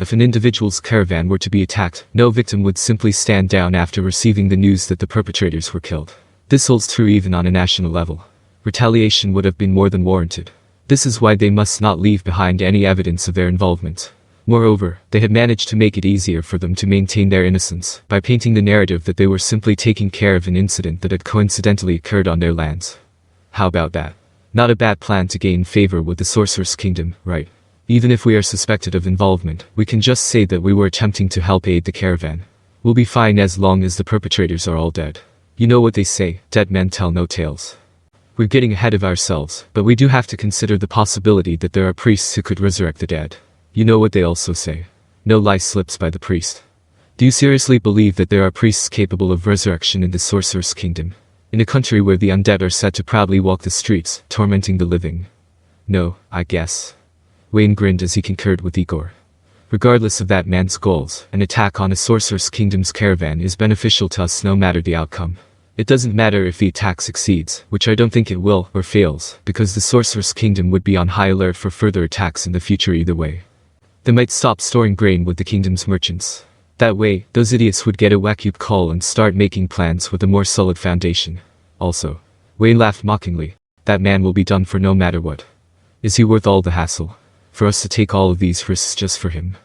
If an individual's caravan were to be attacked, no victim would simply stand down after receiving the news that the perpetrators were killed. This holds true even on a national level. Retaliation would have been more than warranted. This is why they must not leave behind any evidence of their involvement. Moreover, they had managed to make it easier for them to maintain their innocence by painting the narrative that they were simply taking care of an incident that had coincidentally occurred on their lands. How about that? Not a bad plan to gain favor with the Sorcerer's Kingdom, right? Even if we are suspected of involvement, we can just say that we were attempting to help aid the caravan. We'll be fine as long as the perpetrators are all dead. You know what they say, dead men tell no tales. We're getting ahead of ourselves, but we do have to consider the possibility that there are priests who could resurrect the dead. You know what they also say. No lie slips by the priest. Do you seriously believe that there are priests capable of resurrection in the Sorcerer's Kingdom? In a country where the undead are said to proudly walk the streets, tormenting the living? No, I guess. Wayne grinned as he concurred with Igor. Regardless of that man's goals, an attack on a Sorcerer's Kingdom's caravan is beneficial to us no matter the outcome. It doesn't matter if the attack succeeds, which I don't think it will, or fails, because the Sorcerer's Kingdom would be on high alert for further attacks in the future either way. They might stop storing grain with the kingdom's merchants. That way, those idiots would get a wake-up call and start making plans with a more solid foundation. Also, Wayne laughed mockingly. That man will be done for no matter what. Is he worth all the hassle? For us to take all of these risks just for him?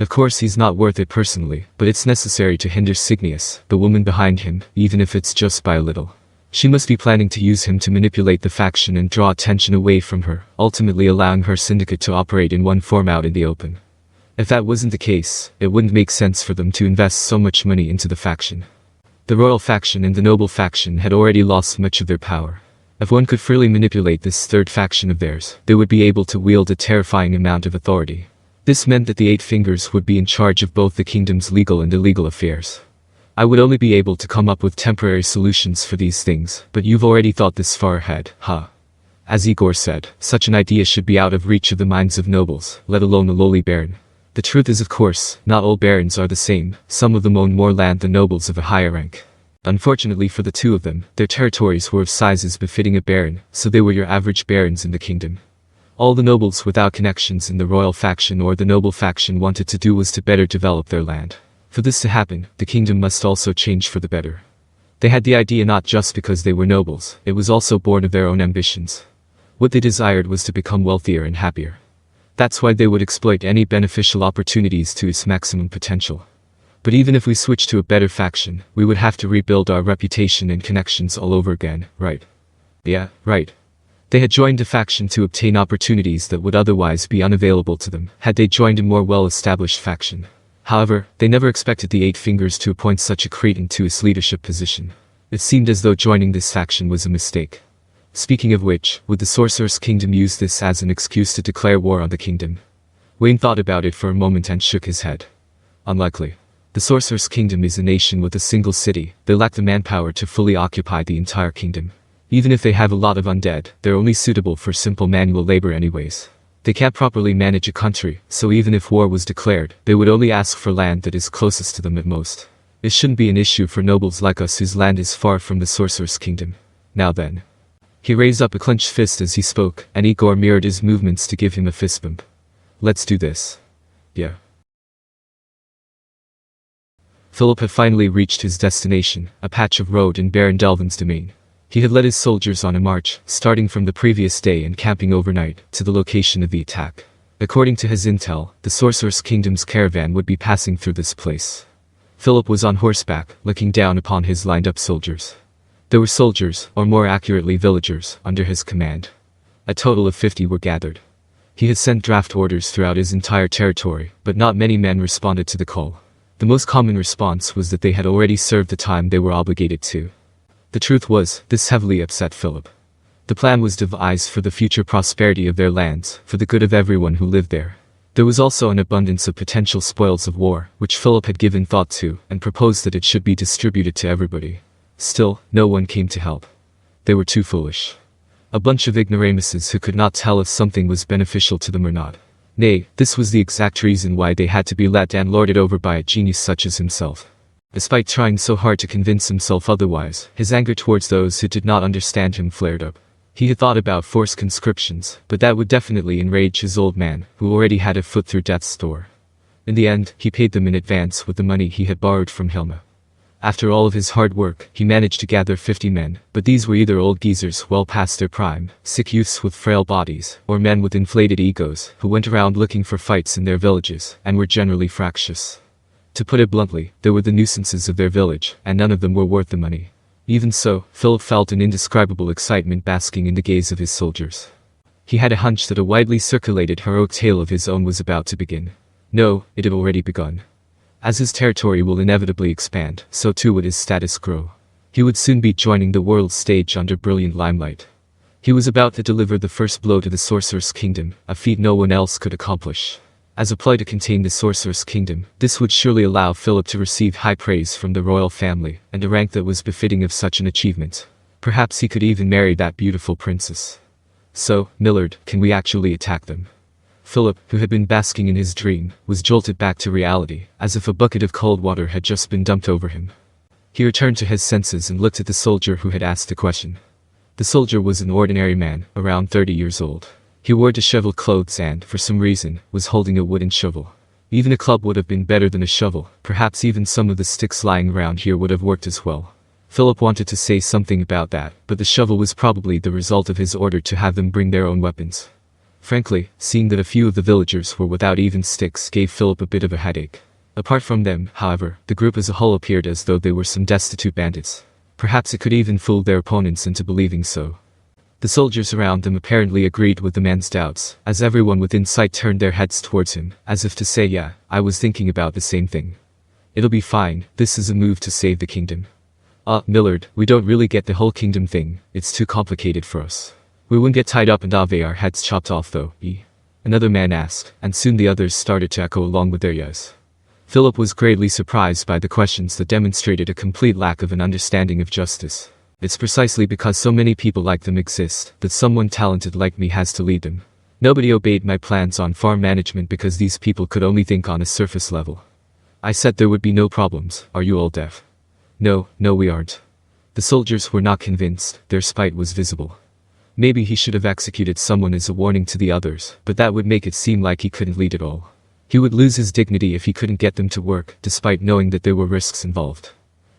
Of course he's not worth it personally, but it's necessary to hinder Cygnus, the woman behind him, even if it's just by a little. She must be planning to use him to manipulate the faction and draw attention away from her, ultimately allowing her syndicate to operate in one form out in the open. If that wasn't the case, it wouldn't make sense for them to invest so much money into the faction. The royal faction and the noble faction had already lost much of their power. If one could freely manipulate this third faction of theirs, they would be able to wield a terrifying amount of authority. This meant that the Eight Fingers would be in charge of both the kingdom's legal and illegal affairs. I would only be able to come up with temporary solutions for these things, but you've already thought this far ahead, huh? As Igor said, such an idea should be out of reach of the minds of nobles, let alone a lowly baron. The truth is, of course, not all barons are the same. Some of them own more land than nobles of a higher rank. Unfortunately for the two of them, their territories were of sizes befitting a baron, so they were your average barons in the kingdom. All the nobles without connections in the royal faction or the noble faction wanted to do was to better develop their land. For this to happen, the kingdom must also change for the better. They had the idea not just because they were nobles, it was also born of their own ambitions. What they desired was to become wealthier and happier. That's why they would exploit any beneficial opportunities to its maximum potential. But even if we switched to a better faction, we would have to rebuild our reputation and connections all over again, right? Yeah, right. They had joined a faction to obtain opportunities that would otherwise be unavailable to them had they joined a more well-established faction. However, they never expected the Eight Fingers to appoint such a cretin to its leadership position. It seemed as though joining this faction was a mistake. Speaking of which, would the Sorcerer's Kingdom use this as an excuse to declare war on the kingdom? Wayne thought about it for a moment and shook his head. Unlikely. The Sorcerer's Kingdom is a nation with a single city. They lack the manpower to fully occupy the entire kingdom. Even if they have a lot of undead, they're only suitable for simple manual labor anyways. They can't properly manage a country, so even if war was declared, they would only ask for land that is closest to them at most. It shouldn't be an issue for nobles like us whose land is far from the Sorcerer's Kingdom. Now then. He raised up a clenched fist as he spoke, and Igor mirrored his movements to give him a fist bump. Let's do this. Yeah. Philip had finally reached his destination, a patch of road in Baron Delvin's domain. He had led his soldiers on a march, starting from the previous day and camping overnight, to the location of the attack. According to his intel, the Sorcerer's Kingdom's caravan would be passing through this place. Philip was on horseback, looking down upon his lined-up soldiers. There were soldiers, or more accurately villagers, under his command. A total of 50 were gathered. He had sent draft orders throughout his entire territory, but not many men responded to the call. The most common response was that they had already served the time they were obligated to. The truth was, this heavily upset Philip. The plan was devised for the future prosperity of their lands, for the good of everyone who lived there. There was also an abundance of potential spoils of war, which Philip had given thought to, and proposed that it should be distributed to everybody. Still, no one came to help. They were too foolish. A bunch of ignoramuses who could not tell if something was beneficial to them or not. Nay, this was the exact reason why they had to be let and lorded over by a genius such as himself. Despite trying so hard to convince himself otherwise, his anger towards those who did not understand him flared up. He had thought about forced conscriptions, but that would definitely enrage his old man, who already had a foot through death's door. In the end, he paid them in advance with the money he had borrowed from Hilma. After all of his hard work, he managed to gather 50 men, but these were either old geezers well past their prime, sick youths with frail bodies, or men with inflated egos, who went around looking for fights in their villages, and were generally fractious. To put it bluntly, they were the nuisances of their village, and none of them were worth the money. Even so, Philip felt an indescribable excitement basking in the gaze of his soldiers. He had a hunch that a widely circulated heroic tale of his own was about to begin. No, it had already begun. As his territory will inevitably expand, so too would his status grow. He would soon be joining the world stage under brilliant limelight. He was about to deliver the first blow to the Sorcerer's Kingdom, a feat no one else could accomplish. As a ploy to contain the Sorcerer's Kingdom, this would surely allow Philip to receive high praise from the royal family, and a rank that was befitting of such an achievement. Perhaps he could even marry that beautiful princess. So, Millard, can we actually attack them? Philip, who had been basking in his dream, was jolted back to reality, as if a bucket of cold water had just been dumped over him. He returned to his senses and looked at the soldier who had asked the question. The soldier was an ordinary man, around 30 years old. He wore disheveled clothes and, for some reason, was holding a wooden shovel. Even a club would have been better than a shovel, perhaps even some of the sticks lying around here would have worked as well. Philip wanted to say something about that, but the shovel was probably the result of his order to have them bring their own weapons. Frankly, seeing that a few of the villagers were without even sticks gave Philip a bit of a headache. Apart from them, however, the group as a whole appeared as though they were some destitute bandits. Perhaps it could even fool their opponents into believing so. The soldiers around them apparently agreed with the man's doubts, as everyone within sight turned their heads towards him, as if to say, yeah, I was thinking about the same thing. It'll be fine, this is a move to save the kingdom. Millard, we don't really get the whole kingdom thing, it's too complicated for us. We wouldn't get tied up and have our heads chopped off though, Another man asked, and soon the others started to echo along with their yes. Philip was greatly surprised by the questions that demonstrated a complete lack of an understanding of justice. It's precisely because so many people like them exist, that someone talented like me has to lead them. Nobody obeyed my plans on farm management because these people could only think on a surface level. I said there would be no problems, are you all deaf? No, we aren't. The soldiers were not convinced, their spite was visible. Maybe he should have executed someone as a warning to the others, but that would make it seem like he couldn't lead at all. He would lose his dignity if he couldn't get them to work, despite knowing that there were risks involved.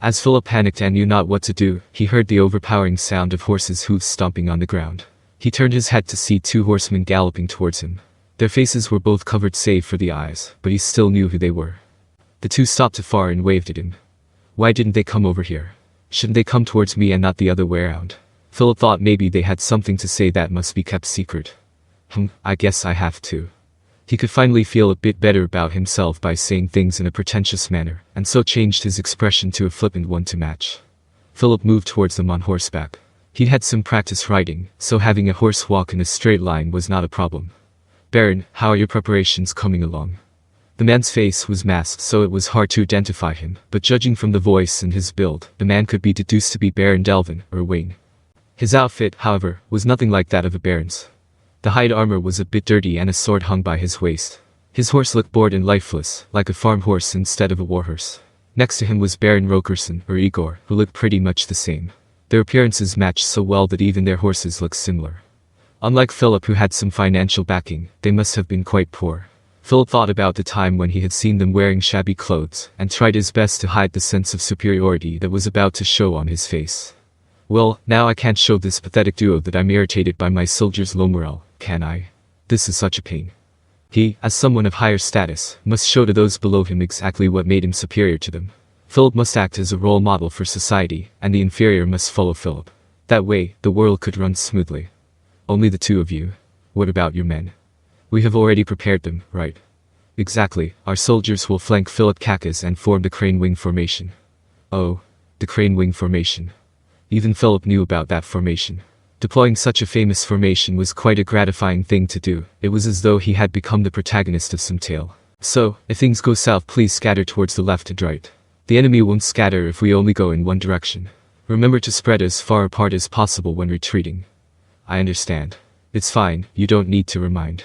As Philip panicked and knew not what to do, he heard the overpowering sound of horses' hooves stomping on the ground. He turned his head to see 2 horsemen galloping towards him. Their faces were both covered save for the eyes, but he still knew who they were. The 2 stopped afar and waved at him. Why didn't they come over here? Shouldn't they come towards me and not the other way around? Philip thought maybe they had something to say that must be kept secret. I guess I have to. He could finally feel a bit better about himself by saying things in a pretentious manner, and so changed his expression to a flippant one to match. Philip moved towards them on horseback. He'd had some practice riding, so having a horse walk in a straight line was not a problem. Baron, how are your preparations coming along? The man's face was masked so it was hard to identify him, but judging from the voice and his build, the man could be deduced to be Baron Delvin, or Wayne. His outfit, however, was nothing like that of a baron's. The hide armor was a bit dirty and a sword hung by his waist. His horse looked bored and lifeless, like a farm horse instead of a warhorse. Next to him was Baron Rokerson, or Igor, who looked pretty much the same. Their appearances matched so well that even their horses looked similar. Unlike Philip, who had some financial backing, they must have been quite poor. Philip thought about the time when he had seen them wearing shabby clothes, and tried his best to hide the sense of superiority that was about to show on his face. Well, now I can't show this pathetic duo that I'm irritated by my soldiers' low morale, can I? This is such a pain. He, as someone of higher status, must show to those below him exactly what made him superior to them. Philip must act as a role model for society, and the inferior must follow Philip. That way, the world could run smoothly. Only the 2 of you. What about your men? We have already prepared them, right? Exactly, our soldiers will flank Philip Kakas and form the crane wing formation. Oh, the crane wing formation. Even Philip knew about that formation. Deploying such a famous formation was quite a gratifying thing to do. It was as though he had become the protagonist of some tale. So, if things go south, please scatter towards the left and right. The enemy won't scatter if we only go in one direction. Remember to spread as far apart as possible when retreating. I understand. It's fine, you don't need to remind.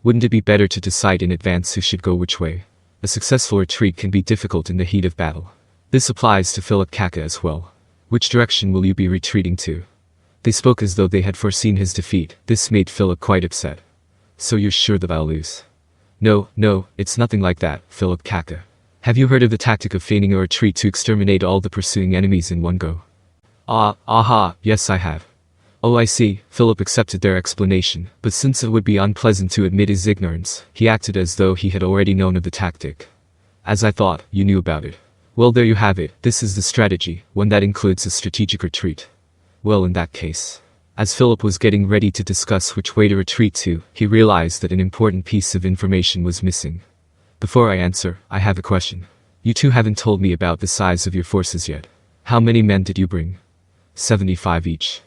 Wouldn't it be better to decide in advance who should go which way? A successful retreat can be difficult in the heat of battle. This applies to Philip Kaka as well. Which direction will you be retreating to? They spoke as though they had foreseen his defeat. This made Philip quite upset. So you're sure that I'll lose? No, it's nothing like that, Philip Kaka. Have you heard of the tactic of feigning a retreat to exterminate all the pursuing enemies in one go? Aha, yes I have. Oh I see, Philip accepted their explanation, but since it would be unpleasant to admit his ignorance, he acted as though he had already known of the tactic. As I thought, you knew about it. Well there you have it, this is the strategy, one that includes a strategic retreat. Well in that case. As Philip was getting ready to discuss which way to retreat to, he realized that an important piece of information was missing. Before I answer, I have a question. You two haven't told me about the size of your forces yet. How many men did you bring? 75 each.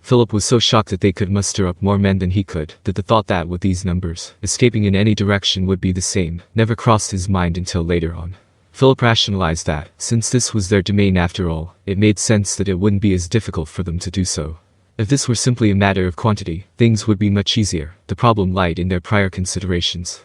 Philip was so shocked that they could muster up more men than he could, that the thought that with these numbers, escaping in any direction would be the same, never crossed his mind until later on. Philip rationalized that, since this was their domain after all, it made sense that it wouldn't be as difficult for them to do so. If this were simply a matter of quantity, things would be much easier. The problem lied in their prior considerations.